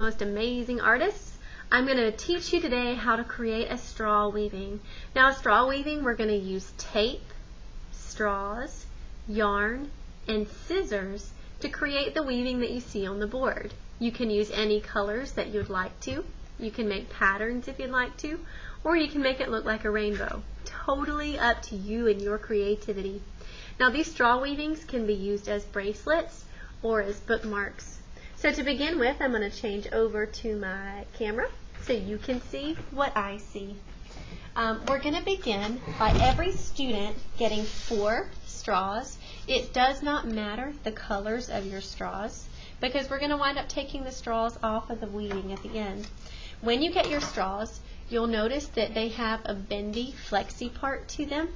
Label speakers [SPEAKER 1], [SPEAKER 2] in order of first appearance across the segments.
[SPEAKER 1] most amazing artists. I'm going to teach you today how to create a straw weaving. Now, straw weaving, we're going to use tape, straws, yarn, and scissors to create the weaving that you see on the board. You can use any colors that you'd like to. You can make patterns if you'd like to, or you can make it look like a rainbow. Totally up to you and your creativity. Now, these straw weavings can be used as bracelets or as bookmarks. So to begin with, I'm going to change over to my camera so you can see what I see. We're going to begin by every student getting 4 straws. It does not matter the colors of your straws because we're going to wind up taking the straws off of the weaving at the end. When you get your straws, you'll notice that they have a bendy, flexy part to them.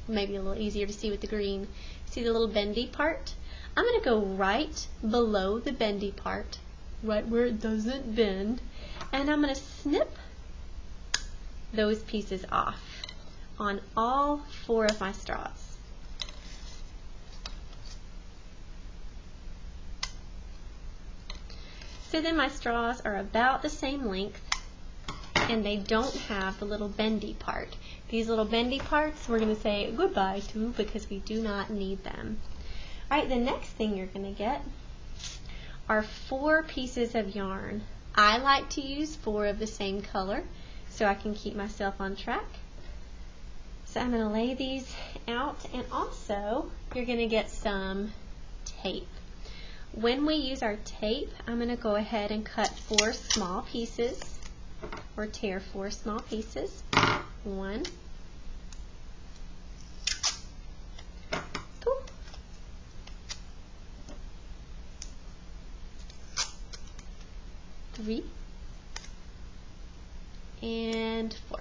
[SPEAKER 1] Maybe a little easier to see with the green. See the little bendy part? I'm going to go right below the bendy part, right where it doesn't bend, and I'm going to snip those pieces off on all 4 of my straws. So then my straws are about the same length, and they don't have the little bendy part. These little bendy parts we're going to say goodbye to because we do not need them. Alright, the next thing you're going to get are 4 pieces of yarn. I like to use 4 of the same color so I can keep myself on track. So I'm going to lay these out, and also you're going to get some tape. When we use our tape, I'm going to go ahead and cut 4 small pieces, or tear 4 small pieces. 1, 2, 3, and 4.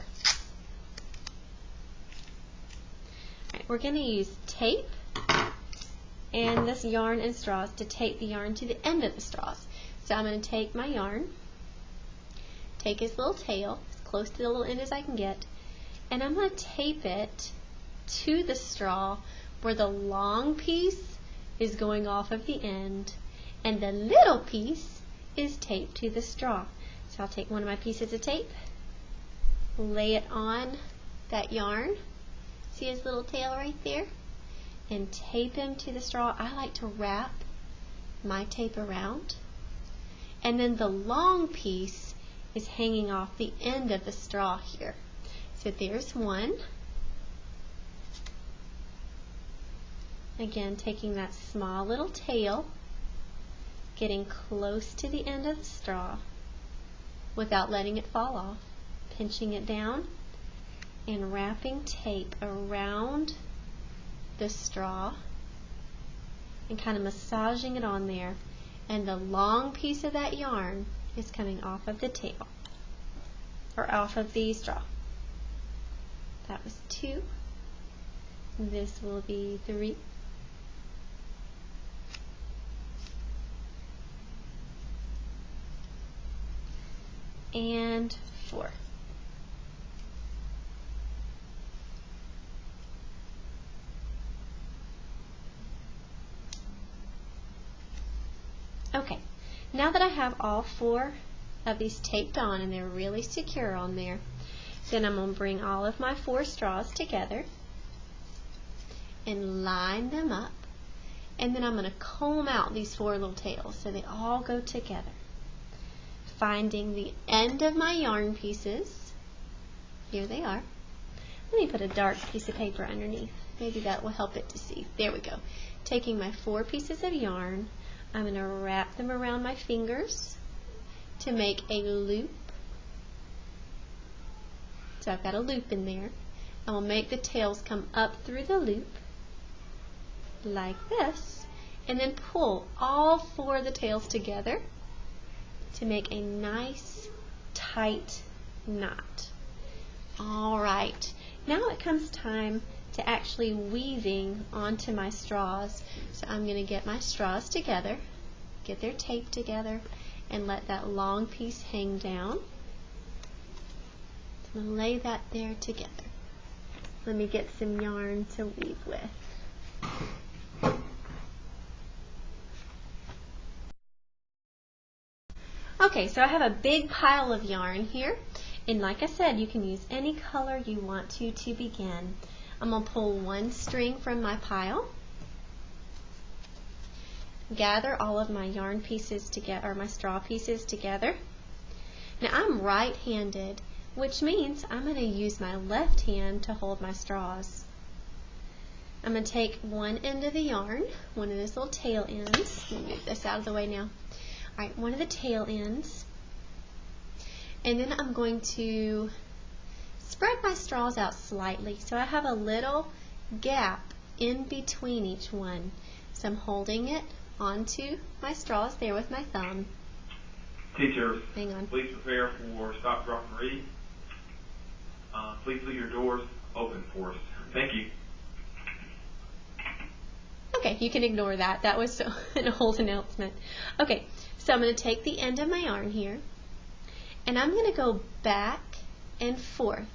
[SPEAKER 1] Alright, we're going to use tape and this yarn and straws to tape the yarn to the end of the straws. So I'm going to take my yarn, take his little tail, as close to the little end as I can get, and I'm going to tape it to the straw where the long piece is going off of the end and the little piece is taped to the straw. So I'll take one of my pieces of tape, lay it on that yarn, see his little tail right there, and tape him to the straw. I like to wrap my tape around, and then the long piece is hanging off the end of the straw here. So there's one. Again, taking that small little tail, getting close to the end of the straw without letting it fall off, pinching it down and wrapping tape around the straw and kind of massaging it on there, and the long piece of that yarn is coming off of the tail, or off of the straw. That was 2. This will be 3. And 4. Okay, now that I have all 4 of these taped on and they're really secure on there, then I'm going to bring all of my 4 straws together and line them up, and then I'm going to comb out these 4 little tails so they all go together. Finding the end of my yarn pieces, here they are. Let me put a dark piece of paper underneath. Maybe that will help it to see. There we go. Taking my 4 pieces of yarn, I'm going to wrap them around my fingers to make a loop. So I've got a loop in there. I will make the tails come up through the loop like this, and then pull all 4 of the tails together to make a nice tight knot. Alright, now it comes time to actually weaving onto my straws. So I'm going to get my straws together, get their tape together, and let that long piece hang down. I'm going to lay that there together. Let me get some yarn to weave with. Okay, so I have a big pile of yarn here, and like I said, you can use any color you want to begin. I'm going to pull one string from my pile, gather all of my yarn pieces together, or my straw pieces together. Now I'm right-handed, which means I'm going to use my left hand to hold my straws. I'm going to take one end of the yarn, one of those little tail ends. Let me move this out of the way now. Alright, one of the tail ends, and then I'm going to spread my straws out slightly so I have a little gap in between each one. So I'm holding it onto my straws there with my thumb.
[SPEAKER 2] Teachers,
[SPEAKER 1] hang on.
[SPEAKER 2] Please prepare for stop, drop, and read. Please leave your doors open for us. Thank you.
[SPEAKER 1] Okay, you can ignore that. That was an old announcement. Okay, so I'm going to take the end of my yarn here, and I'm going to go back and forth,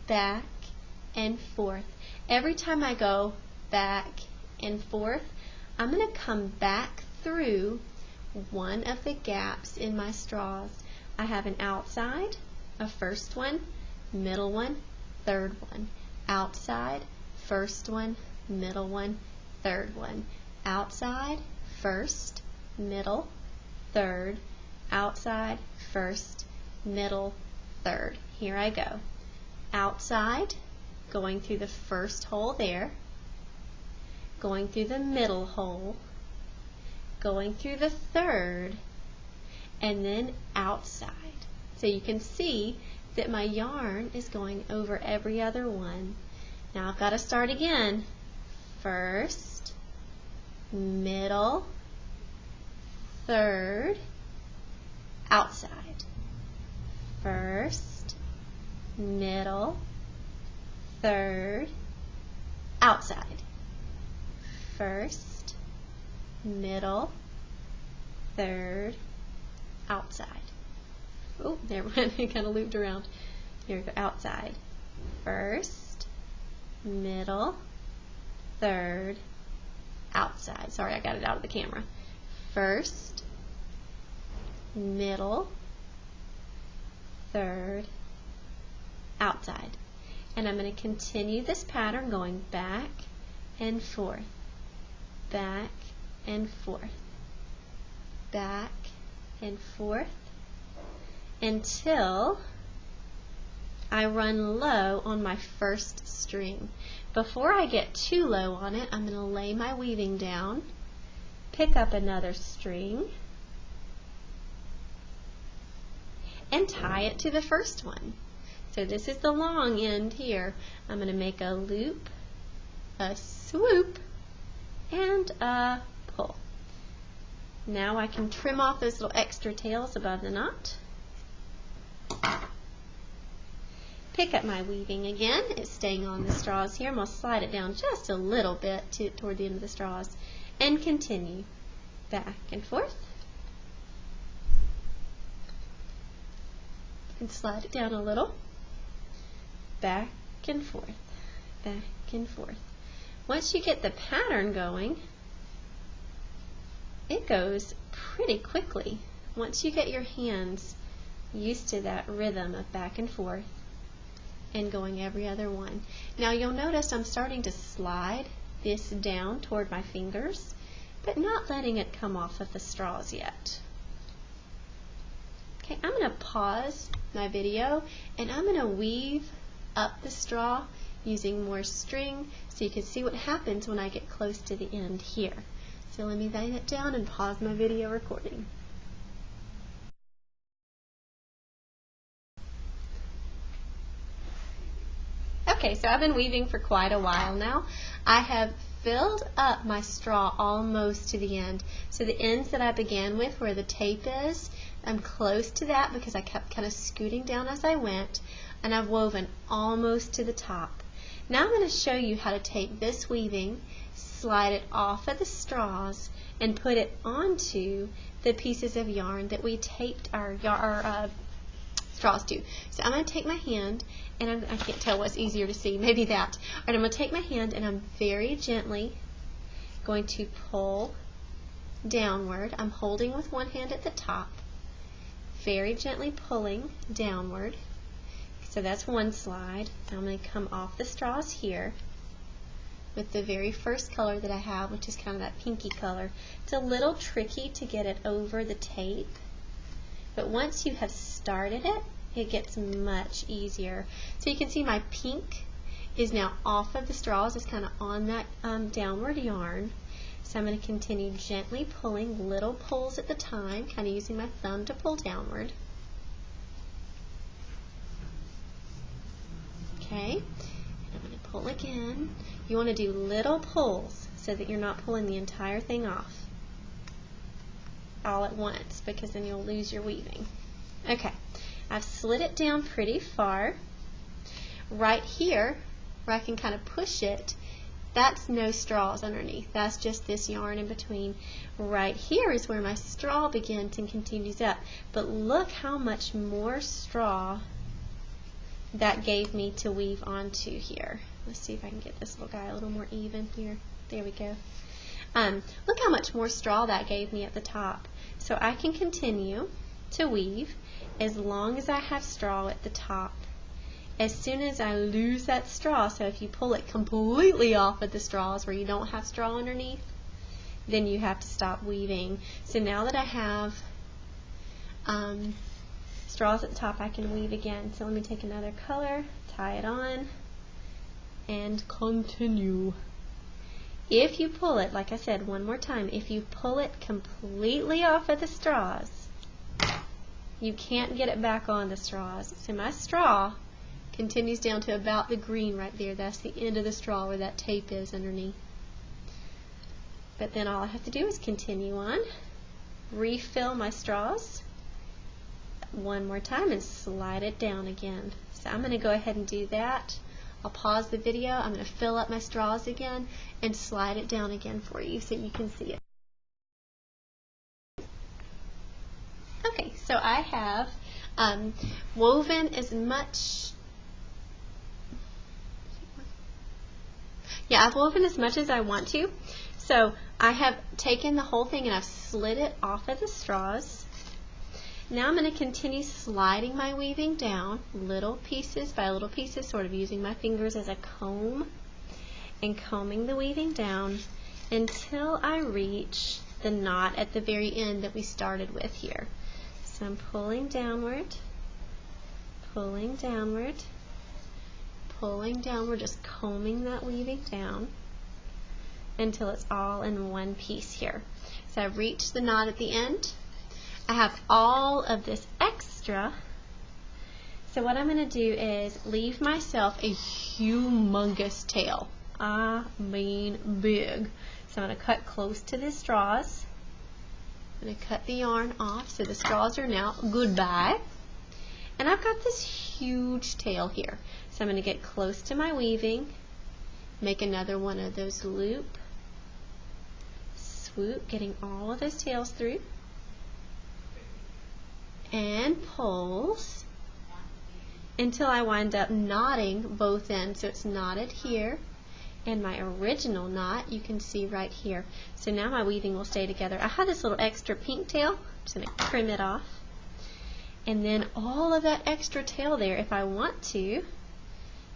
[SPEAKER 1] back and forth. Every time I go back and forth, I'm going to come back through one of the gaps in my straws. I have an outside, a first one, middle one, third one. Outside, first one, middle one, third one. Outside, first, middle, third. Outside, first, middle, third. Here I go. Outside, going through the first hole there, going through the middle hole, going through the third, and then outside. So you can see that my yarn is going over every other one. Now I've got to start again. First, middle, third, outside. First, middle, third, outside. First, middle, third, outside. Oh, there went. It kind of looped around. Here we go. Outside. First, middle, third, outside. Sorry, I got it out of the camera. First, middle, third, outside. And I'm going to continue this pattern going back and forth, back and forth, back and forth, until I run low on my first string. Before I get too low on it, I'm going to lay my weaving down, pick up another string, and tie it to the first one. So this is the long end here. I'm going to make a loop, a swoop, and a pull. Now I can trim off those little extra tails above the knot. Pick up my weaving again. It's staying on the straws here. I'm going to slide it down just a little bit toward the end of the straws and continue back and forth. And slide it down a little. Back and forth, back and forth. Once you get the pattern going, it goes pretty quickly. Once you get your hands used to that rhythm of back and forth and going every other one. Now you'll notice I'm starting to slide this down toward my fingers, but not letting it come off of the straws yet. Okay, I'm going to pause my video and I'm going to weave up the straw using more string so you can see what happens when I get close to the end here. So let me lay it down and pause my video recording. Okay, so I've been weaving for quite a while now. I have filled up my straw almost to the end. So the ends that I began with where the tape is, I'm close to that because I kept kind of scooting down as I went, and I've woven almost to the top. Now I'm going to show you how to take this weaving, slide it off of the straws, and put it onto the pieces of yarn that we taped our straws to. So I'm going to take my hand, and I can't tell what's easier to see, maybe that. All right, I'm going to take my hand and I'm very gently going to pull downward. I'm holding with one hand at the top, very gently pulling downward. So that's one slide. I'm going to come off the straws here with the very first color that I have, which is kind of that pinky color. It's a little tricky to get it over the tape, but once you have started it, it gets much easier. So you can see my pink is now off of the straws. It's kind of on that downward yarn. So I'm going to continue gently pulling, little pulls at the time, kind of using my thumb to pull downward. Okay, and I'm going to pull again. You want to do little pulls so that you're not pulling the entire thing off all at once, because then you'll lose your weaving. Okay, I've slid it down pretty far. Right here, where I can kind of push it, that's no straws underneath. That's just this yarn in between. Right here is where my straw begins and continues up. But look how much more straw that gave me to weave onto here. Let's see if I can get this little guy a little more even here. There we go. Look how much more straw that gave me at the top. So I can continue to weave as long as I have straw at the top. As soon as I lose that straw, so if you pull it completely off of the straws where you don't have straw underneath, then you have to stop weaving. So now that I have straws at the top, I can weave again. So let me take another color, tie it on, and continue. If you pull it, like I said one more time, if you pull it completely off of the straws, you can't get it back on the straws. So my straw continues down to about the green right there. That's the end of the straw where that tape is underneath. But then all I have to do is continue on, refill my straws one more time, and slide it down again. So I'm going to go ahead and do that. I'll pause the video. I'm going to fill up my straws again and slide it down again for you so you can see it. Okay, so I have woven as much. I've woven as much as I want to. So I have taken the whole thing and I've slid it off of the straws. Now I'm going to continue sliding my weaving down, little pieces by little pieces, sort of using my fingers as a comb and combing the weaving down until I reach the knot at the very end that we started with here. So I'm pulling downward, pulling downward, pulling downward, just combing that weaving down until it's all in one piece here. So I've reached the knot at the end. I have all of this extra. So what I'm going to do is leave myself a humongous tail. I mean big. So I'm going to cut close to the straws. I'm going to cut the yarn off so the straws are now goodbye. And I've got this huge tail here. So I'm going to get close to my weaving, make another one of those loop, swoop, getting all of those tails through, and pulls until I wind up knotting both ends. So it's knotted here, and my original knot you can see right here. So now my weaving will stay together. I have this little extra pink tail. I'm just going to trim it off. And then all of that extra tail there, if I want to,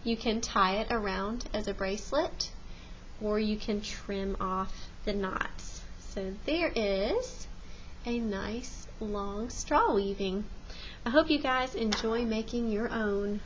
[SPEAKER 1] you can tie it around as a bracelet, or you can trim off the knots. So there is a nice long straw weaving. I hope you guys enjoy making your own.